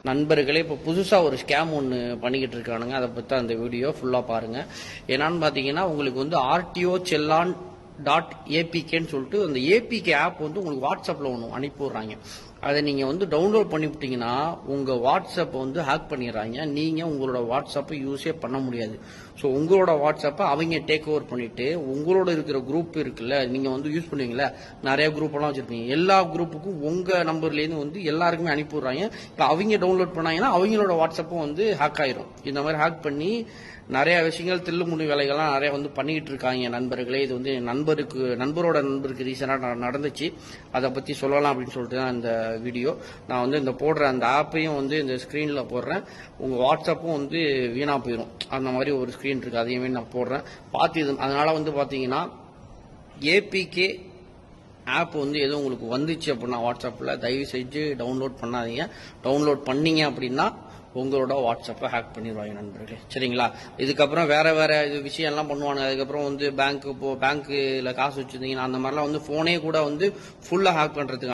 நண்பர்களே, இப்போ புதுசாக ஒரு ஸ்கேம் ஒன்று பண்ணிக்கிட்டு இருக்கானுங்க. அதை பற்றி அந்த வீடியோ ஃபுல்லாக பாருங்கள். என்னன்னு பார்த்தீங்கன்னா, உங்களுக்கு வந்து ஆர்டிஓ செல்லான் .apkன்னு சொல்லிட்டு அந்த ஏபிகே ஆப் வந்து உங்களுக்கு வாட்ஸ்அப்பில் ஒன்று அனுப்பி விட்றாங்க. அதை நீங்கள் வந்து டவுன்லோட் பண்ணிவிட்டீங்கன்னா உங்கள் வாட்ஸ்அப்பை வந்து ஹேக் பண்ணிடுறாங்க. நீங்கள் உங்களோட வாட்ஸ்அப்பை யூஸே பண்ண முடியாது. ஸோ உங்களோட வாட்ஸ்அப்பை அவங்க டேக் ஓவர் பண்ணிவிட்டு உங்களோட இருக்கிற குரூப் இருக்குல்ல, நீங்கள் வந்து யூஸ் பண்ணுவீங்களா, நிறைய குரூப்பெல்லாம் வச்சுருப்பீங்க, எல்லா குரூப்புக்கும் உங்கள் நம்பர்லேருந்து வந்து எல்லாருக்குமே அனுப்பி விட்றாங்க. இப்போ அவங்க டவுன்லோட் பண்ணாங்கன்னா அவங்களோட வாட்ஸ்அப்பும் வந்து ஹேக் ஆயிரும். இந்த மாதிரி ஹேக் பண்ணி நிறைய விஷயங்கள் தில்லுமுள்ளு வேலைகள்லாம் நிறைய வந்து பண்ணிக்கிட்டு இருக்காங்க நண்பர்களே. இது வந்து நண்பரோட நண்பருக்கு ரீசனாக நடந்துச்சு. அதை பற்றி சொல்லலாம் அப்படின்னு சொல்லிட்டு தான் இந்த வீடியோ. நான் வந்து இந்த போடுற அந்த ஆப்பையும் வந்து இந்த ஸ்க்ரீனில் போடுறேன். உங்கள் வாட்ஸ்அப்பும் வந்து வீணாக போயிடும். அந்த மாதிரி ஒரு ஸ்க்ரீன் இருக்குது, அதையுமே நான் போடுறேன் பார்த்து. இது அதனால் வந்து பார்த்தீங்கன்னா ஏபிகே ஆப் வந்து எதுவும் உங்களுக்கு வந்துச்சு அப்படின்னா வாட்ஸ்அப்பில் தயவு செஞ்சு டவுன்லோட் பண்ணாதீங்க. டவுன்லோட் பண்ணீங்க அப்படின்னா உங்களோட வாட்ஸ்அப்பை ஹேக் பண்ணிடுவாங்க நண்பர்களே. சரிங்களா? இதுக்கப்புறம் வேற இது விஷயம்லாம் பண்ணுவாங்க. அதுக்கப்புறம் வந்து பேங்க்கில் காசு வச்சுருந்தீங்கன்னா அந்த மாதிரிலாம் வந்து ஃபோனே கூட வந்து ஃபுல்லாக ஹேக் பண்ணுறதுக்கு